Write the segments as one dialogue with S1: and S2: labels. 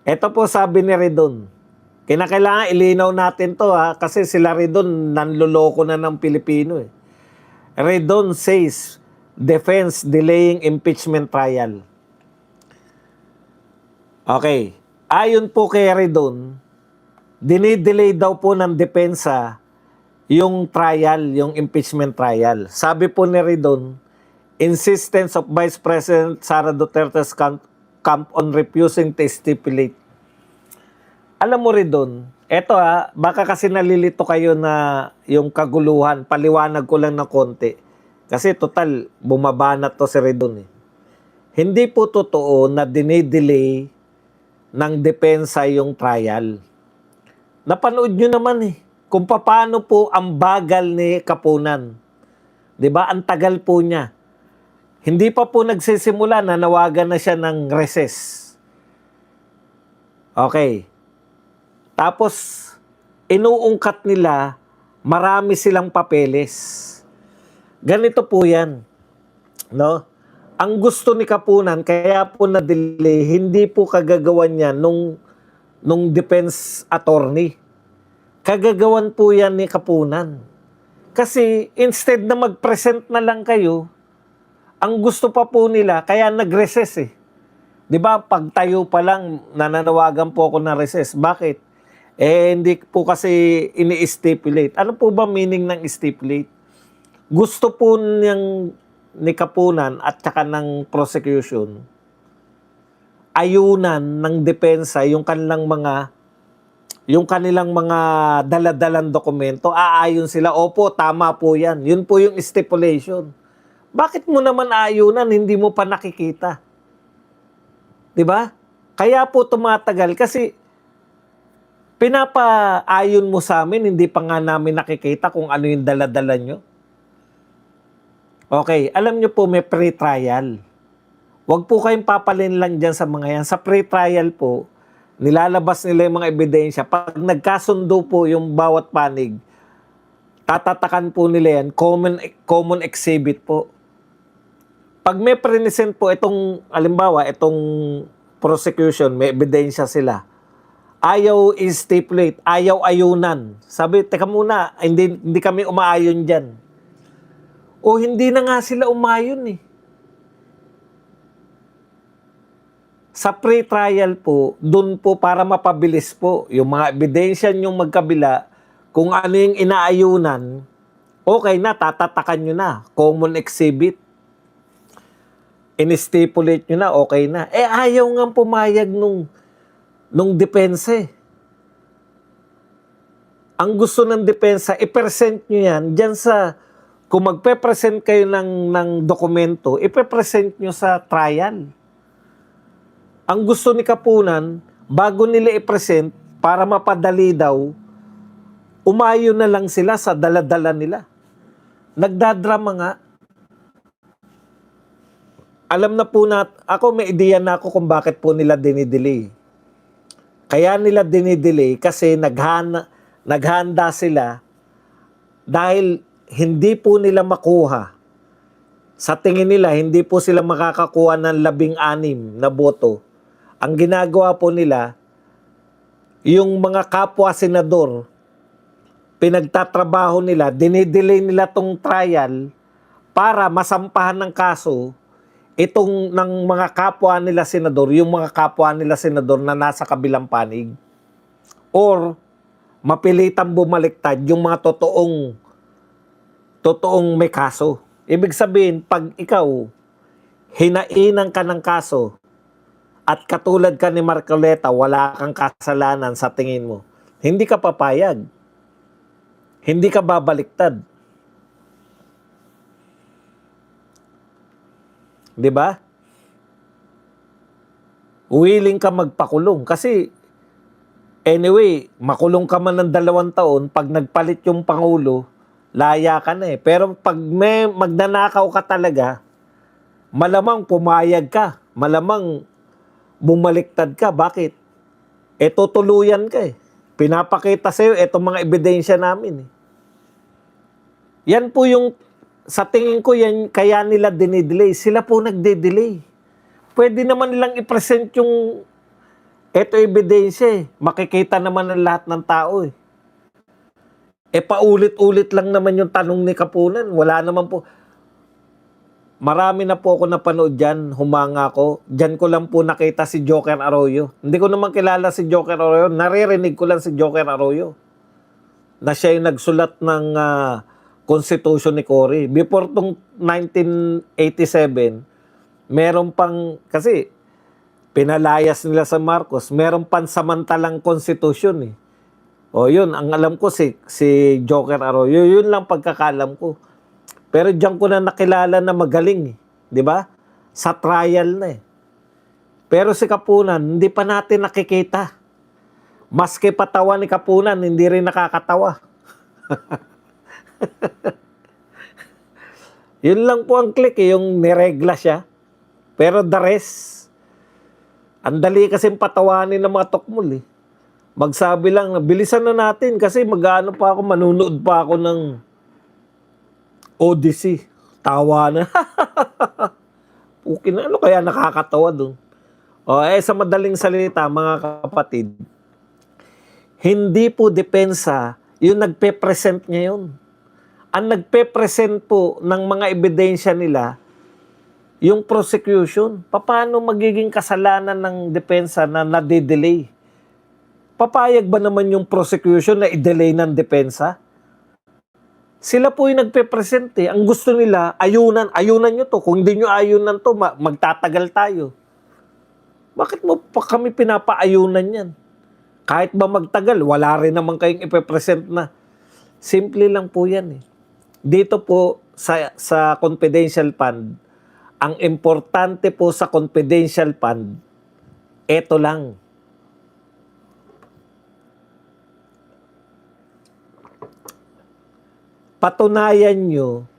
S1: Ito po sabi ni Redon. Kinakailangan ilinaw natin to ha, kasi sila Redon nanloloko na ng Pilipino eh. Redon says, defense delaying impeachment trial. Okay. Ayon po kay Redon, dinidelay daw po ng depensa yung trial, yung impeachment trial. Sabi po ni Redon, insistence of Vice President Sara Duterte's camp on refusing to stipulate. Alam mo Redon, eto ha, baka kasi nalilito kayo na yung kaguluhan, paliwanag ko lang ng konti. Kasi total, bumaba na to si Redon eh. Hindi po totoo na dinidelay ng depensa yung trial. Napanood nyo naman eh, kung paano po ang bagal ni Kapunan. 'Di ba? Ang tagal po niya. Hindi pa po nagsisimula, nanawagan na siya ng recess. Okay. Tapos, inuungkat nila, marami silang papeles. Ganito po yan. No? Ang gusto ni Kapunan, kaya po na-delay, hindi po kagagawan niya nung defense attorney. Kagagawan po yan ni Kapunan. Kasi instead na mag-present na lang kayo, ang gusto pa po nila, kaya nag-recess eh. 'Di ba? Pagtayo pa lang, nananawagan po ako ng recess. Bakit? Hindi po kasi ini-stipulate. Ano po ba meaning ng stipulate? Gusto po niyang ni Kapunan at saka ng prosecution, ayunan ng depensa yung kanilang mga daladalang dokumento, aayon sila, opo, tama po yan. Yun po yung stipulation. Bakit mo naman aayunan, hindi mo pa nakikita? 'Di ba? Kaya po tumatagal kasi pinapaayon mo sa amin, hindi pa nga namin nakikita kung ano yung daladala nyo. Okay, alam nyo po may pre-trial. Huwag po kayong papalin lang dyan sa mga yan. Sa pre-trial po, nilalabas nila yung mga ebidensya. Pag nagkasundo po yung bawat panig, tatatakan po nila yan, common exhibit po. Pag may present po itong, alimbawa, itong prosecution, may ebidensya sila, ayaw stipulate, ayaw ayunan. Sabi, teka muna, hindi kami umaayon dyan. O hindi na nga sila umayon eh. Sa pre-trial po, dun po para mapabilis po, yung mga ebidensya nyong magkabila, kung ano yung inaayunan, okay na, tatatakan nyo na. Common exhibit. In-stipulate nyo na, okay na. Ayaw nga pumayag nung depensa eh. Ang gusto ng depensa, i-present nyo yan dyan sa, kung magpe-present kayo ng dokumento, i-present nyo sa trial. Ang gusto ni Kapunan, bago nila i-present, para mapadali daw, umayo na lang sila sa daladala nila. Nagdadrama nga. Alam na po ako may ideya na ako kung bakit po nila dinidelay. Kaya nila dinidelay kasi naghanda sila dahil hindi po nila makuha. Sa tingin nila, hindi po sila makakakuha ng 16 na boto. Ang ginagawa po nila, yung mga kapwa senador, pinagtatrabaho nila, dinidelay nila tong trial para masampahan ng kaso itong ng mga kapwa nila senador, yung mga kapwa nila senador na nasa kabilang panig. Or mapilitang bumaliktad yung mga totoong may kaso. Ibig sabihin, pag ikaw hinainan ka ng kaso at katulad ka ni Marcoleta, wala kang kasalanan sa tingin mo, hindi ka papayag. Hindi ka babaliktad. 'Di ba? Willing ka magpakulong kasi anyway, makulong ka man ng 2 taon, pag nagpalit yung Pangulo, laya ka na eh. Pero pag may magnanakaw ka talaga, malamang pumayag ka. Malamang bumaliktad ka. Bakit? Tutuluyan ka eh. Pinapakita sa'yo, itong mga ebidensya namin eh. Yan po yung, sa tingin ko yan, kaya nila dinidelay. Sila po nagde-delay. Pwede naman nilang i-present yung Ito ebidensya eh. Makikita naman ng lahat ng tao eh. Paulit-ulit lang naman yung tanong ni Kapunan. Wala naman po. Marami na po ako napanood dyan. Humanga ko. Dyan ko lang po nakita si Joker Arroyo. Hindi ko naman kilala si Joker Arroyo. Naririnig ko lang si Joker Arroyo. Na siya yung nagsulat ng Constitution ni Cory. Before tong 1987, meron pang, kasi pinalayas nila sa Marcos, meron pansamantalang Constitution eh. O yun, ang alam ko si Joker Arroyo, yun lang pagkakalam ko. Pero diyan ko na nakilala na magaling eh. Di ba? Sa trial na eh. Pero si Kapunan, hindi pa natin nakikita. Maski patawa ni Kapunan, hindi rin nakakatawa. Yun lang po ang click eh, yung niregla siya. Pero the rest, ang dali kasing patawanin ng mga tokmol eh. Magsabi lang, bilisan na natin kasi mag-ano pa ako, manunood pa ako ng Odyssey. Tawa na. Pukin na, ano kaya nakakatawa dun? Sa madaling salita, mga kapatid, hindi po depensa yung nagpe-present ngayon. Ang nagpe-present po ng mga ebidensya nila, yung prosecution. Paano magiging kasalanan ng depensa na nade-delay? Papayag ba naman yung prosecution na i-delay ng depensa? Sila po yung nagpe-present eh. Ang gusto nila, ayunan nyo to. Kung hindi nyo ayunan to, magtatagal tayo. Bakit mo pa kami pinapaayunan yan? Kahit ba magtagal, wala rin naman kayong ipe-present na. Simple lang po yan eh. Dito po sa confidential fund, ang importante po sa confidential fund, eto lang. Patunayan nyo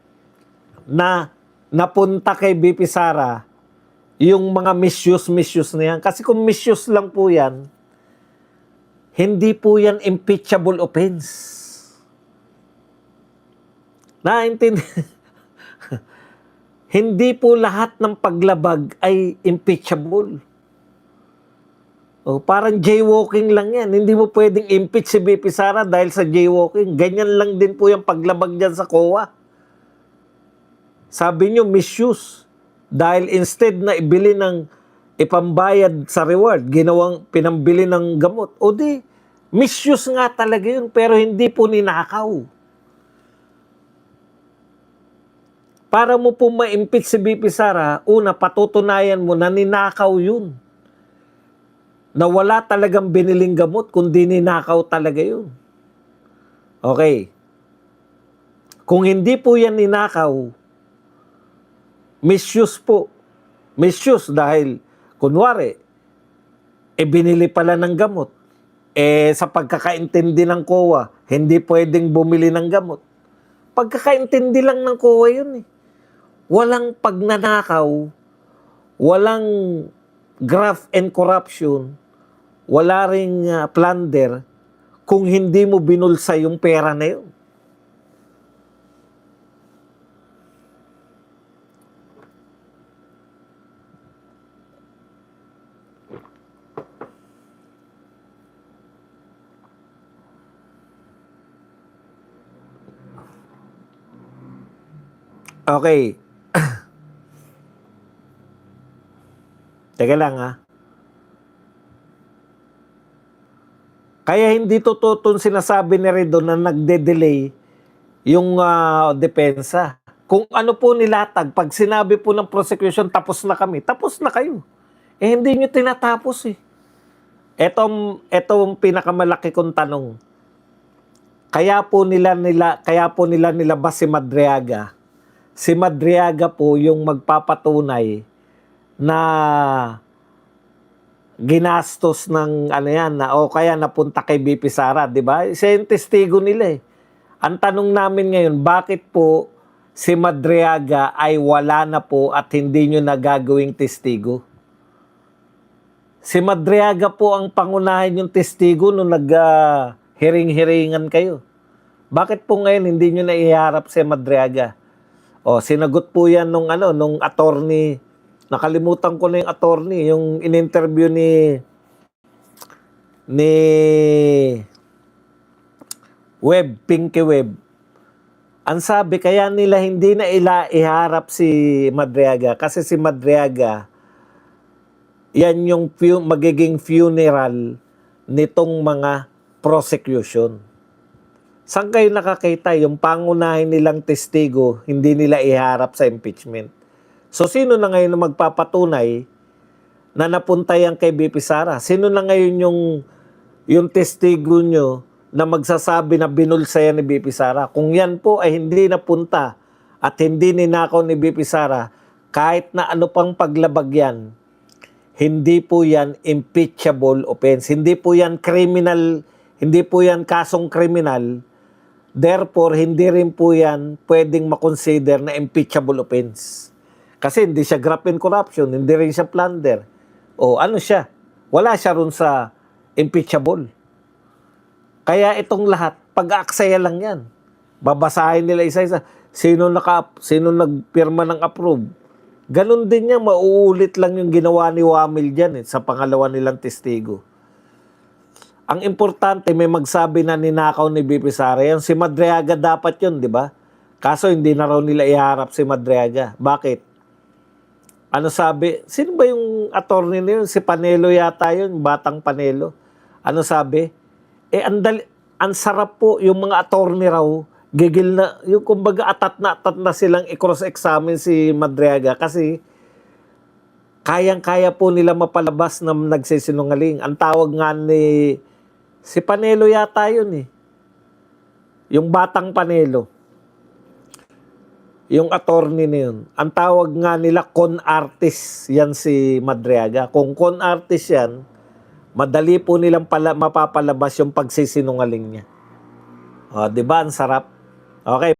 S1: na napunta kay BP Sara yung mga misuse na yan. Kasi kung misuse lang po yan, hindi po yan impeachable offense. Naintindihan? Hindi po lahat ng paglabag ay impeachable. Parang jaywalking lang yan. Hindi mo pwedeng impeach si BP Sara dahil sa jaywalking. Ganyan lang din po yung paglabag dyan sa COA. Sabi nyo, misuse. Dahil instead na ibili ng ipambayad sa reward, pinambili ng gamot. O di, misuse nga talaga yun, pero hindi po ninakaw. Para mo po ma-impeach si BP Sara, una, patutunayan mo na ninakaw yun. Na wala talagang biniling gamot, kundi ninakaw talaga yun. Okay. Kung hindi po yan ninakaw, misuse po. Misuse dahil, kunwari, binili pala ng gamot. Sa pagkakaintindi ng COA, hindi pwedeng bumili ng gamot. Pagkakaintindi lang ng COA yun eh. Walang pagnanakaw, walang graft and corruption, wala ring plunder kung hindi mo binulsa yung pera na yun. Okay. Teka lang ha. Kaya hindi totoo itong sinasabi ni Redon na nagde-delay yung depensa. Kung ano po nilatag, pag sinabi po ng prosecution, tapos na kami, tapos na kayo. Hindi nyo tinatapos eh. Etong pinakamalaki kong tanong. Kaya po nila nilabas si Madriaga. Si Madriaga po yung magpapatunay na ginastos ng kaya napunta kay BP Sara, di ba? Siya yung testigo nila eh. Ang tanong namin ngayon, bakit po si Madriaga ay wala na po at hindi nyo nagagawing testigo? Si Madriaga po ang pangunahin yung testigo nung hiring-hiringan kayo. Bakit po ngayon hindi nyo naiharap si Madriaga? Sinagot po yan nung attorney. Nakalimutan ko na yung attorney, yung in-interview ni ni Pinky Webb. Ang sabi, kaya nila hindi na iharap si Madriaga kasi si Madriaga, yan yung magiging funeral nitong mga prosecution. Saan kayo nakakita yung pangunahin nilang testigo, hindi nila iharap sa impeachment? So, sino na ngayon na magpapatunay na napunta yan kay BP Sara? Sino na ngayon yung testigo nyo na magsasabi na binulsa yan ni BP Sara? Kung yan po ay hindi napunta at hindi ninakaw ni BP Sara, kahit na ano pang paglabag yan, hindi po yan impeachable offense. Hindi po yan criminal, hindi po yan kasong kriminal. Therefore, hindi rin po yan pwedeng makonsider na impeachable offense. Kasi hindi siya graft and corruption, hindi rin siya plunder. O ano siya? Wala siya rin sa impeachable. Kaya itong lahat, pag-aaksaya lang yan. Babasahin nila isa-isa. Sino nagpirma ng approve? Ganon din yan, mauulit lang yung ginawa ni Wamil dyan sa pangalawa nilang testigo. Ang importante, may magsabi na ninakaw ni BP Sara. Yan, si Madriaga dapat yun, di ba? Kaso hindi na raw nila iharap si Madriaga. Bakit? Ano sabi? Sino ba yung attorney na yun? Si Panelo yata yun, batang Panelo. Ano sabi? Ang sarap po yung mga attorney raw, gigil na, yung kumbaga atat na silang i-cross-examine si Madriaga kasi kayang-kaya po nila mapalabas na nagsisinungaling. Ang tawag nga ni si Panelo yata yun eh. Yung batang Panelo. Yung attorney na yun. Ang tawag nga nila con artist yan si Madriaga. Kung con artist yan, madali po nilang mapapalabas yung pagsisinungaling niya. O, di ba? Ang sarap. Okay.